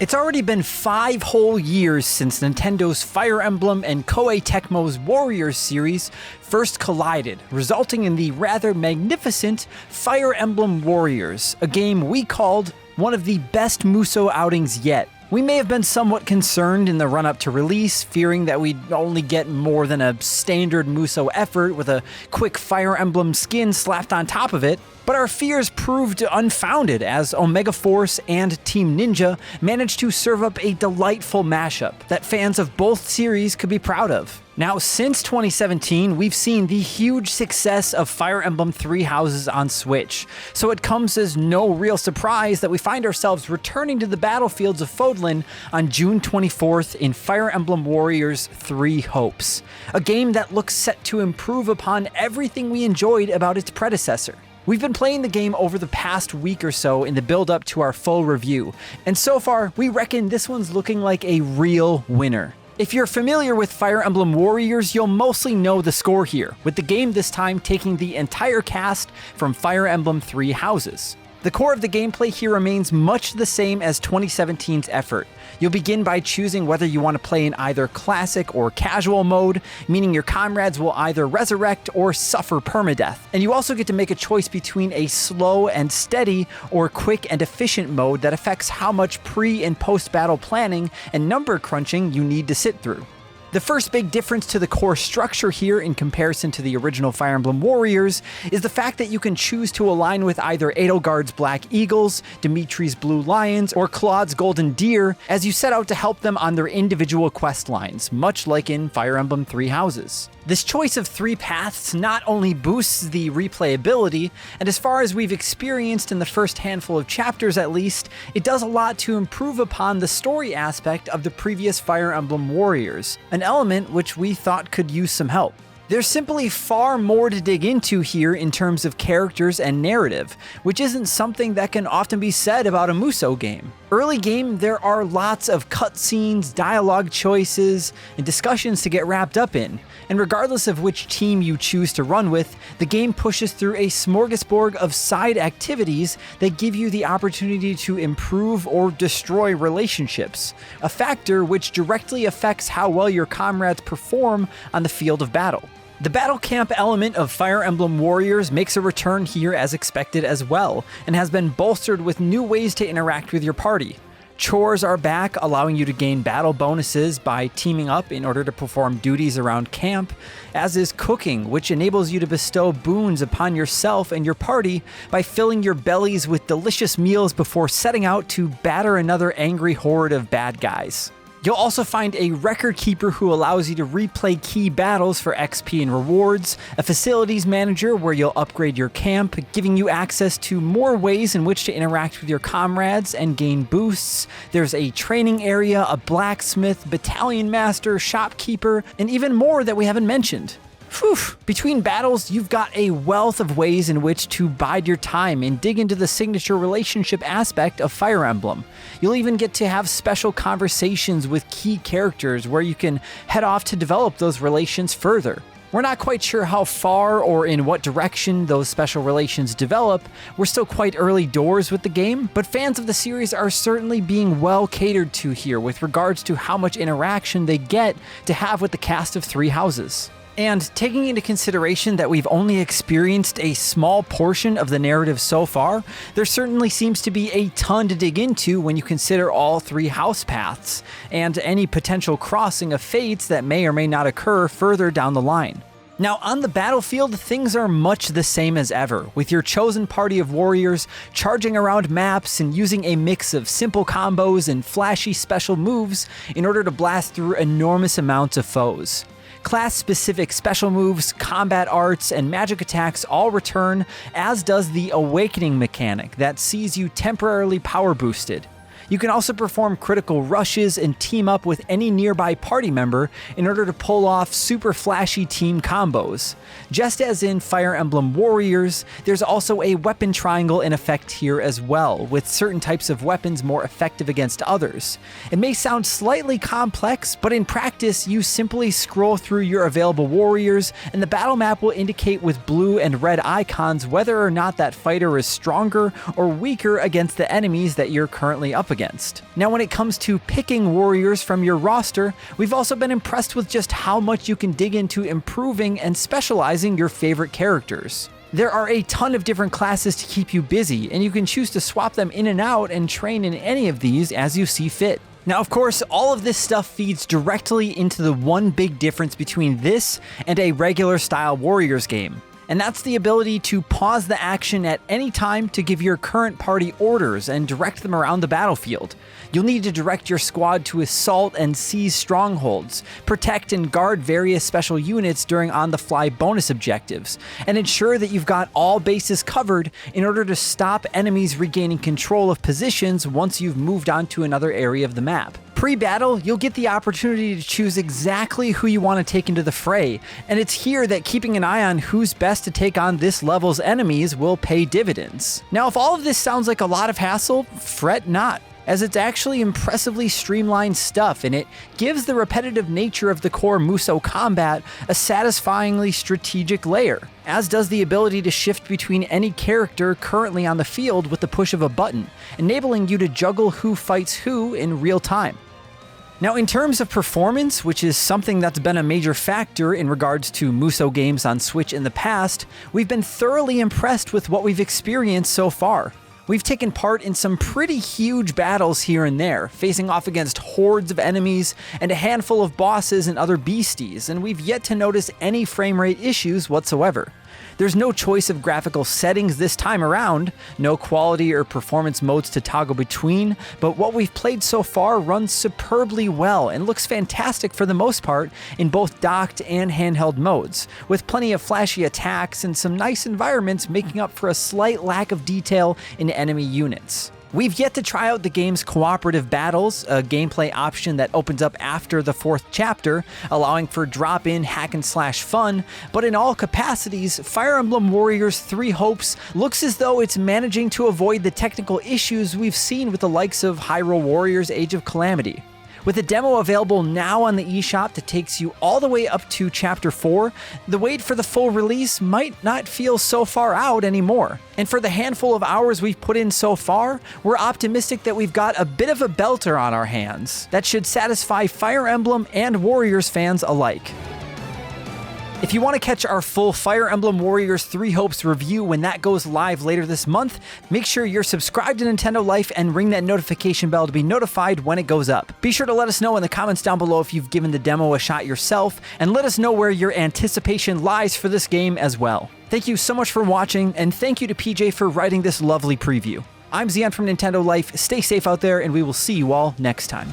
It's already been 5 whole years since Nintendo's Fire Emblem and Koei Tecmo's Warriors series first collided, resulting in the rather magnificent Fire Emblem Warriors, a game we called one of the best Musou outings yet. We may have been somewhat concerned in the run-up to release, fearing that we'd only get more than a standard Musou effort with a quick Fire Emblem skin slapped on top of it, but our fears proved unfounded as Omega Force and Team Ninja managed to serve up a delightful mashup that fans of both series could be proud of. Now, since 2017, we've seen the huge success of Fire Emblem Three Houses on Switch, so it comes as no real surprise that we find ourselves returning to the battlefields of Fodlan on June 24th in Fire Emblem Warriors 3 Hopes, a game that looks set to improve upon everything we enjoyed about its predecessor. We've been playing the game over the past week or so in the build-up to our full review, and so far, we reckon this one's looking like a real winner. If you're familiar with Fire Emblem Warriors, you'll mostly know the score here, with the game this time taking the entire cast from Fire Emblem Three Houses. The core of the gameplay here remains much the same as 2017's effort. You'll begin by choosing whether you want to play in either classic or casual mode, meaning your comrades will either resurrect or suffer permadeath. And you also get to make a choice between a slow and steady or quick and efficient mode that affects how much pre- and post-battle planning and number crunching you need to sit through. The first big difference to the core structure here in comparison to the original Fire Emblem Warriors is the fact that you can choose to align with either Edelgard's Black Eagles, Dimitri's Blue Lions, or Claude's Golden Deer as you set out to help them on their individual quest lines, much like in Fire Emblem Three Houses. This choice of 3 paths not only boosts the replayability, and as far as we've experienced in the first handful of chapters at least, it does a lot to improve upon the story aspect of the previous Fire Emblem Warriors, an element which we thought could use some help. There's simply far more to dig into here in terms of characters and narrative, which isn't something that can often be said about a Musou game. Early game, there are lots of cutscenes, dialogue choices, and discussions to get wrapped up in, and regardless of which team you choose to run with, the game pushes through a smorgasbord of side activities that give you the opportunity to improve or destroy relationships, a factor which directly affects how well your comrades perform on the field of battle. The battle camp element of Fire Emblem Warriors makes a return here as expected as well, and has been bolstered with new ways to interact with your party. Chores are back, allowing you to gain battle bonuses by teaming up in order to perform duties around camp, as is cooking, which enables you to bestow boons upon yourself and your party by filling your bellies with delicious meals before setting out to batter another angry horde of bad guys. You'll also find a record keeper who allows you to replay key battles for XP and rewards, a facilities manager where you'll upgrade your camp, giving you access to more ways in which to interact with your comrades and gain boosts. There's a training area, a blacksmith, battalion master, shopkeeper, and even more that we haven't mentioned. Whew. Between battles, you've got a wealth of ways in which to bide your time and dig into the signature relationship aspect of Fire Emblem. You'll even get to have special conversations with key characters where you can head off to develop those relations further. We're not quite sure how far or in what direction those special relations develop. We're still quite early doors with the game, but fans of the series are certainly being well catered to here with regards to how much interaction they get to have with the cast of Three Houses. And taking into consideration that we've only experienced a small portion of the narrative so far, there certainly seems to be a ton to dig into when you consider all 3 house paths, and any potential crossing of fates that may or may not occur further down the line. Now, on the battlefield, things are much the same as ever, with your chosen party of warriors charging around maps and using a mix of simple combos and flashy special moves in order to blast through enormous amounts of foes. Class-specific special moves, combat arts, and magic attacks all return, as does the Awakening mechanic that sees you temporarily power boosted. You can also perform critical rushes and team up with any nearby party member in order to pull off super flashy team combos. Just as in Fire Emblem Warriors, there's also a weapon triangle in effect here as well, with certain types of weapons more effective against others. It may sound slightly complex, but in practice, you simply scroll through your available warriors, and the battle map will indicate with blue and red icons whether or not that fighter is stronger or weaker against the enemies that you're currently up against. against. Now, when it comes to picking warriors from your roster, we've also been impressed with just how much you can dig into improving and specializing your favorite characters. There are a ton of different classes to keep you busy, and you can choose to swap them in and out and train in any of these as you see fit. Now, of course, all of this stuff feeds directly into the one big difference between this and a regular style Warriors game. And that's the ability to pause the action at any time to give your current party orders and direct them around the battlefield. You'll need to direct your squad to assault and seize strongholds, protect and guard various special units during on-the-fly bonus objectives, and ensure that you've got all bases covered in order to stop enemies regaining control of positions once you've moved on to another area of the map. Pre-battle, you'll get the opportunity to choose exactly who you want to take into the fray, and it's here that keeping an eye on who's best to take on this level's enemies will pay dividends. Now, if all of this sounds like a lot of hassle, fret not, as it's actually impressively streamlined stuff, and it gives the repetitive nature of the core Musou combat a satisfyingly strategic layer, as does the ability to shift between any character currently on the field with the push of a button, enabling you to juggle who fights who in real time. Now, in terms of performance, which is something that's been a major factor in regards to Musou games on Switch in the past, we've been thoroughly impressed with what we've experienced so far. We've taken part in some pretty huge battles here and there, facing off against hordes of enemies and a handful of bosses and other beasties, and we've yet to notice any frame rate issues whatsoever. There's no choice of graphical settings this time around, no quality or performance modes to toggle between, but what we've played so far runs superbly well and looks fantastic for the most part in both docked and handheld modes, with plenty of flashy attacks and some nice environments making up for a slight lack of detail in enemy units. We've yet to try out the game's Cooperative Battles, a gameplay option that opens up after the 4th chapter, allowing for drop-in hack-and-slash fun, but in all capacities, Fire Emblem Warriors 3 Hopes looks as though it's managing to avoid the technical issues we've seen with the likes of Hyrule Warriors Age of Calamity. With a demo available now on the eShop that takes you all the way up to Chapter 4, the wait for the full release might not feel so far out anymore. And for the handful of hours we've put in so far, we're optimistic that we've got a bit of a belter on our hands that should satisfy Fire Emblem and Warriors fans alike. If you want to catch our full Fire Emblem Warriors 3 Hopes review when that goes live later this month, make sure you're subscribed to Nintendo Life and ring that notification bell to be notified when it goes up. Be sure to let us know in the comments down below if you've given the demo a shot yourself, and let us know where your anticipation lies for this game as well. Thank you so much for watching, and thank you to PJ for writing this lovely preview. I'm Zion from Nintendo Life, stay safe out there, and we will see you all next time.